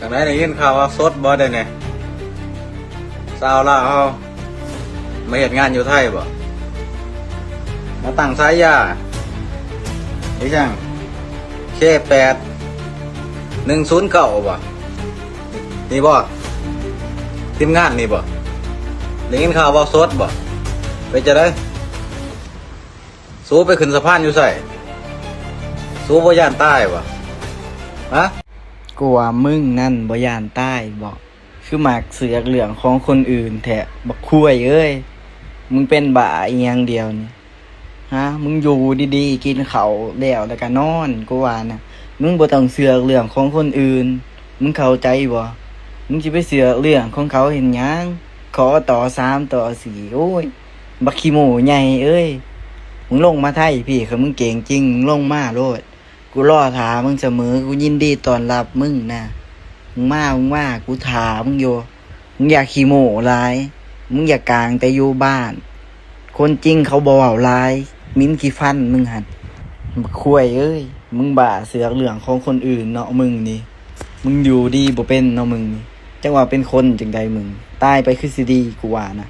จากนั้นได้ยินข่าวว่าสดบ่ได้เนี่ยสาวลาวเขามาเฮ็ดงานอยู่ไทยบ่มาตั้งสายยาไอ้จังK8109บ่นี่บ่ทีมงานนี่บ่ได้ยินข่าวว่าสดบ่ไปจะได้สู้ไปขึ้นสะพานอยู่ใส่สู้บ่ย่านใต้บ่ฮะกลัวมึงนั่นบ่ย่านใต้บอกคือหมากเสือกเหลืองของคนอื่นแท้บักคุ้ยเอ้ยมึงเป็นบ้าอีหยังเดียวนี่ฮะมึงอยู่ดีๆกินข้าวแล้วก็นอนกูว่านะมึงบ่ต้องเสือกเรื่องของคนอื่นมึงเข้าใจบ่มึงสิไปเสือกเรื่องของเขาเห็นหยังขอต่อ3ต่อ4โอ้ยบักขี้โมใหญ่เอ้ยมึงลงมาไทยพี่คือมึงเก่งจริงมึงลงมาโลดกูรอถามึงเสมอกูยินดีต้อนรับมึงนะมึงมากูถามึงอยู่มึงอยากขี้โมหลายมึงอยากกลางแต่อยู่บ้านคนจริงเขาบ่เว้าหลายมิ้นขี้ฟันมึงหั่นบักคุ้ยเอ้ยมึงบ้าเสือกเรื่องของคนอื่นเนาะมึงนี่มึงอยู่ดีบ่เป็นเนาะมึงนี่จังว่าเป็นคนจังใดมึงตายไปคือสิดีกูว่านะ